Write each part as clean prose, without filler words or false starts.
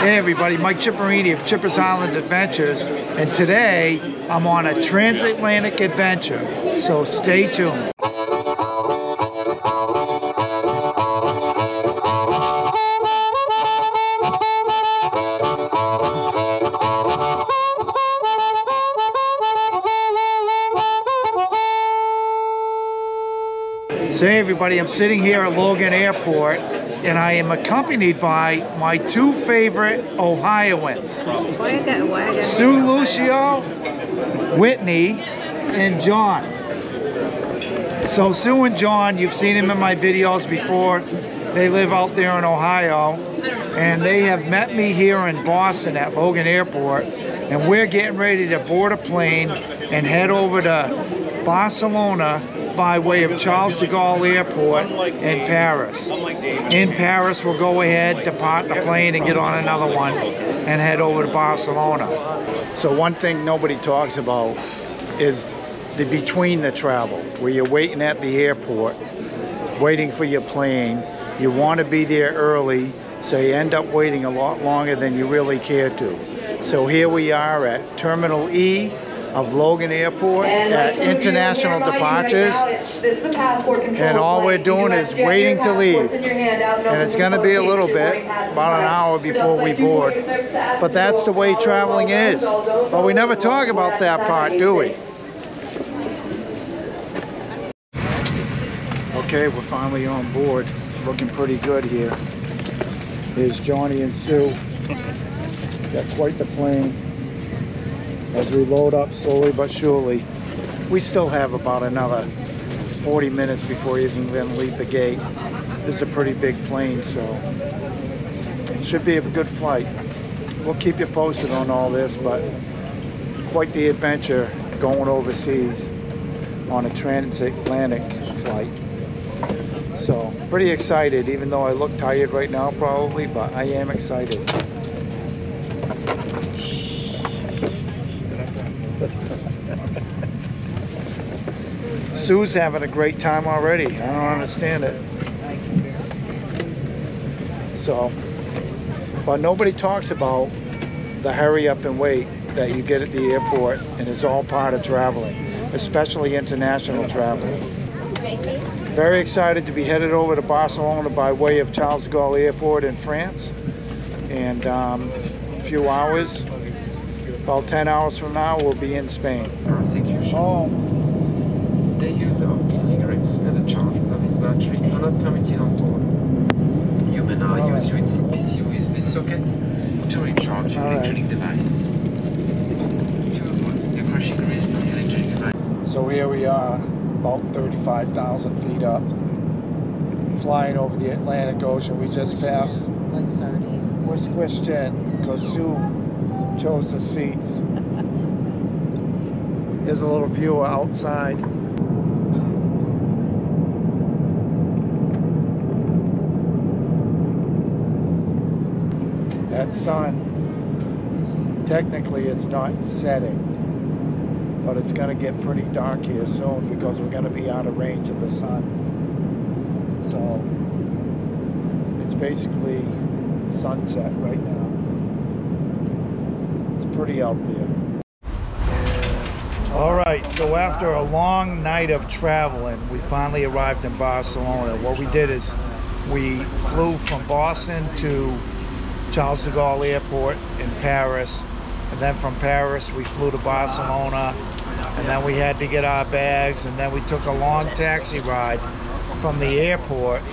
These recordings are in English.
Hey everybody, Mike Chipperini of Chipper's Island Adventures, and today I'm on a transatlantic adventure, so stay tuned. So hey everybody, I'm sitting here at Logan Airport and I am accompanied by my two favorite Ohioans, Sue Lucio, Whitney, and John. So Sue and John, you've seen them in my videos before. They live out there in Ohio and they have met me here in Boston at Logan Airport, and we're getting ready to board a plane and head over to Barcelona by way of Charles de Gaulle Airport in Paris. In Paris, we'll go ahead, depart the plane and get on another one and head over to Barcelona. So one thing nobody talks about is the between the travel, where you're waiting at the airport, waiting for your plane. You want to be there early, so you end up waiting a lot longer than you really care to. So here we are at Terminal E of Logan Airport at international departures, and all we're doing is waiting to leave, and it's going to be a little bit, about an hour before we board, but that's the way traveling is. But we never talk about that part, do we? Okay, we're finally on board, looking pretty good here. Here's Johnny and Sue. Got quite the plane. As we load up slowly but surely. We still have about another 40 minutes before even then leave the gate. This is a pretty big plane, so it should be a good flight. We'll keep you posted on all this, but quite the adventure going overseas on a transatlantic flight. So pretty excited, even though I look tired right now probably, but I am excited. Sue's having a great time already. I don't understand it. So, but nobody talks about the hurry up and wait that you get at the airport, and it's all part of traveling, especially international travel. Very excited to be headed over to Barcelona by way of Charles de Gaulle Airport in France. And a few hours, about 10 hours from now, we'll be in Spain. Oh. The use of e-cigarettes and the charge of its battery are not permitted on board. You may now use your PC USB socket to recharge your electronic device. To avoid the crashing risk of the electronic device. So here we are, about 35,000 feet up, flying over the Atlantic Ocean. We just passed. Like sardines. We're squished in because Sue chose the seats. There's a little view outside. That sun, technically it's not setting, but it's going to get pretty dark here soon because we're going to be out of range of the sun. So it's basically sunset right now. It's pretty out there. All right, so after a long night of traveling, we finally arrived in Barcelona. What we did is we flew from Boston to Charles de Gaulle Airport in Paris, and then from Paris we flew to Barcelona, and then we had to get our bags, and then we took a long taxi ride from the airport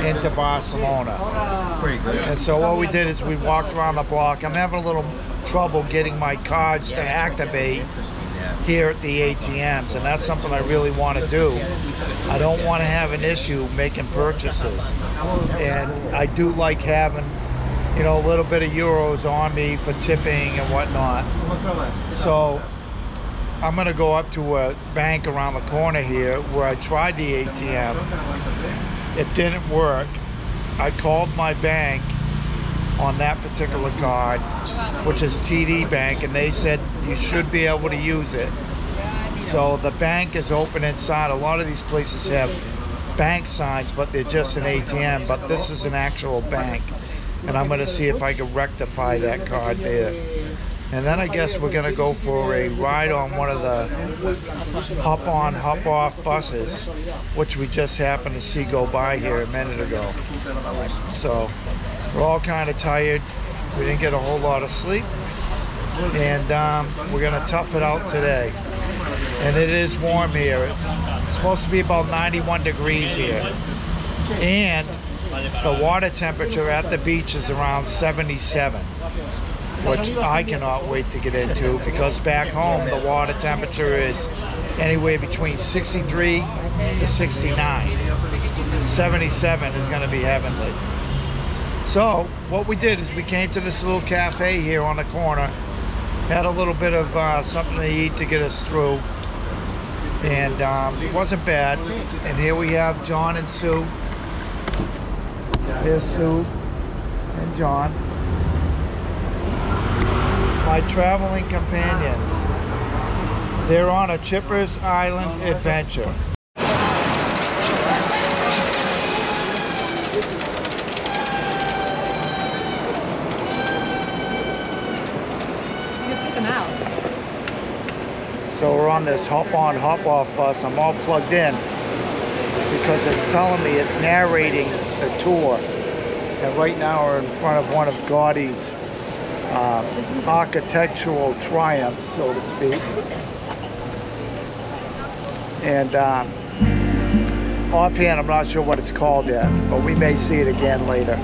into Barcelona. Pretty good. And so what we did is we walked around the block. I'm having a little trouble getting my cards to activate here at the ATMs, and that's something I really want to do. I don't want to have an issue making purchases, and I do like having, you know, a little bit of euros on me for tipping and whatnot. So I'm gonna go up to a bank around the corner here where I tried the ATM. It didn't work. I called my bank on that particular card, which is TD Bank, and they said you should be able to use it. So the bank is open inside. A lot of these places have bank signs, but they're just an ATM, but this is an actual bank. and I'm going to see if I can rectify that card there. And then I guess we're going to go for a ride on one of the hop-on, hop-off buses, which we just happened to see go by here a minute ago. So we're all kind of tired. We didn't get a whole lot of sleep, and we're going to tough it out today. And it is warm here. It's supposed to be about 91 degrees here. And the water temperature at the beach is around 77, which I cannot wait to get into, because back home the water temperature is anywhere between 63 to 69. 77 is going to be heavenly. So what we did is we came to this little cafe here on the corner, had a little bit of something to eat to get us through, and it wasn't bad. And here we have John and Sue. Here's Sue and John, my traveling companions. They're on a Chipper's Island adventure. So we're on this hop-on, hop-off bus. I'm all plugged in because it's telling me it's narrating the tour. And right now we're in front of one of Gaudi's architectural triumphs, so to speak. And offhand, I'm not sure what it's called yet, but we may see it again later.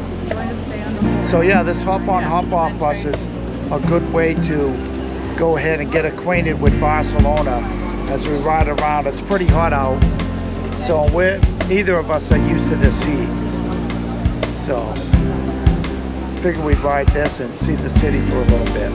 So yeah, this hop-on, hop-off bus is a good way to go ahead and get acquainted with Barcelona as we ride around. It's pretty hot out, so neither of us are used to this heat. So figure we'd ride this and see the city for a little bit.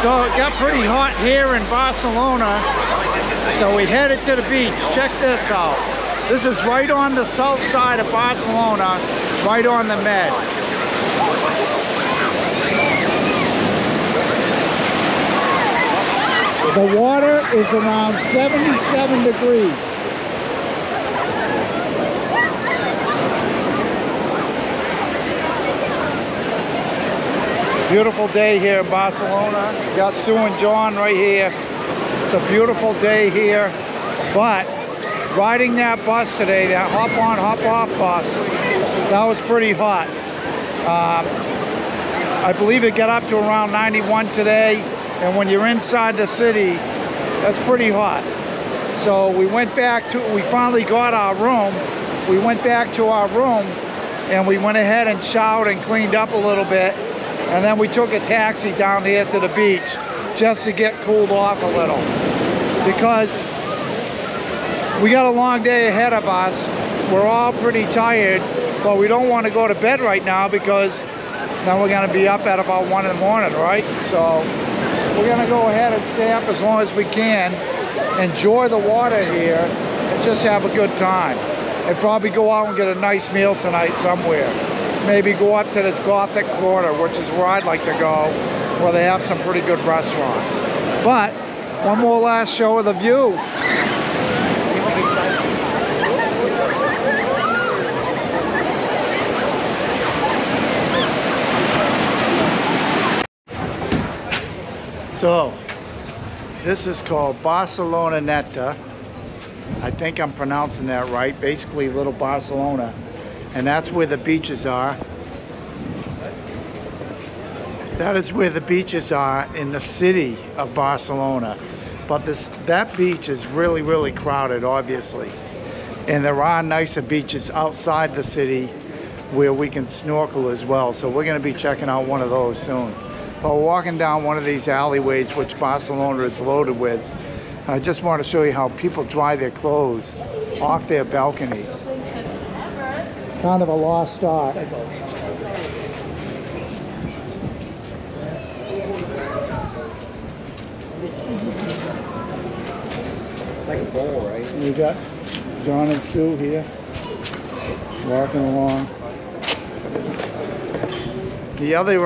So it got pretty hot here in Barcelona, so we headed to the beach. Check this out. This is right on the south side of Barcelona, right on the Med. The water is around 77 degrees. Beautiful day here in Barcelona. We got Sue and John right here. It's a beautiful day here, but riding that bus today, that hop-on, hop-off bus, that was pretty hot. I believe it got up to around 91 today, and when you're inside the city, that's pretty hot. So we went back to, we finally got our room. We went back to our room, and we went ahead and showered and cleaned up a little bit. And then we took a taxi down here to the beach just to get cooled off a little. because we got a long day ahead of us. We're all pretty tired, but we don't want to go to bed right now because then we're going to be up at about 1 in the morning, right? So we're going to go ahead and stay up as long as we can, enjoy the water here, and just have a good time. And probably go out and get a nice meal tonight somewhere. Maybe go up to the Gothic Quarter, which is where I'd like to go, where they have some pretty good restaurants. But one more last show of the view. So, this is called Barcelona Neta. I think I'm pronouncing that right. Basically, Little Barcelona. And that's where the beaches are. That is where the beaches are in the city of Barcelona. But that beach is really, really crowded, obviously. And there are nicer beaches outside the city where we can snorkel as well. So we're going to be checking out one of those soon. But we're walking down one of these alleyways, which Barcelona is loaded with. I just want to show you how people dry their clothes off their balconies. Kind of a lost art. Like a bowl, right? We got John and Sue here, walking along. The other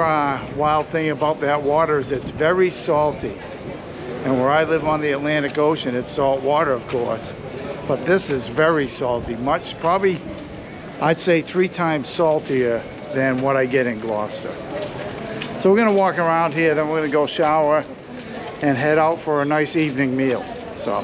wild thing about that water is it's very salty. And where I live on the Atlantic Ocean, it's salt water, of course. But this is very salty, much, probably, I'd say 3 times saltier than what I get in Gloucester. So we're gonna walk around here, then we're gonna go shower and head out for a nice evening meal. So.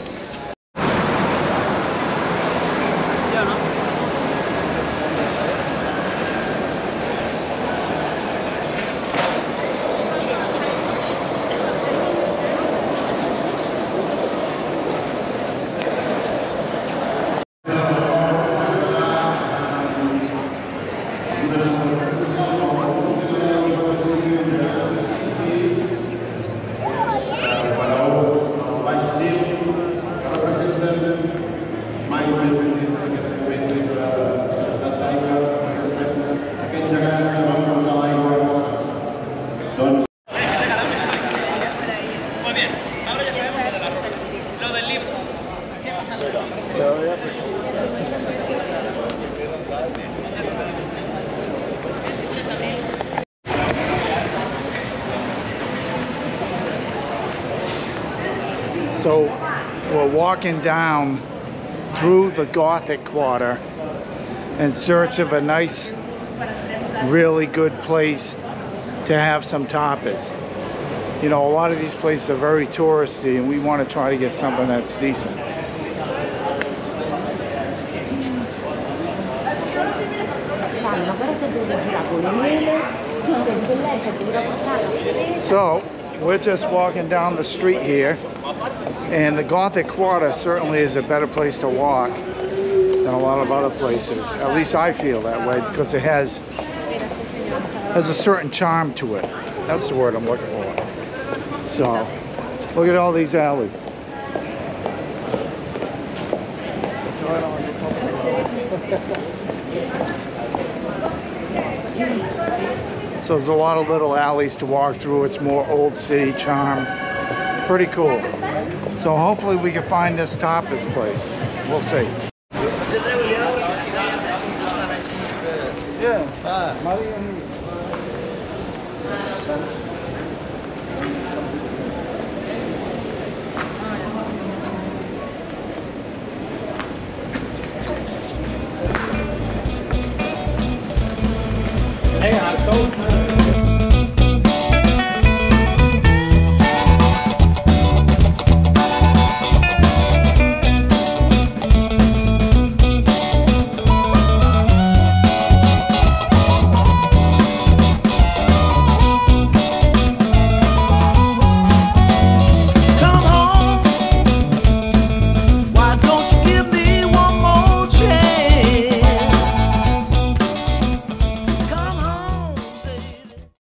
So we're walking down through the Gothic Quarter in search of a nice, really good place to have some tapas. You know, a lot of these places are very touristy and we want to try to get something that's decent. So we're just walking down the street here, and the Gothic Quarter certainly is a better place to walk than a lot of other places. At least I feel that way, because it has a certain charm to it. That's the word I'm looking for. So look at all these alleys. So there's a lot of little alleys to walk through. It's more old city charm. Pretty cool. So hopefully we can find this tapas place. We'll see. Yeah.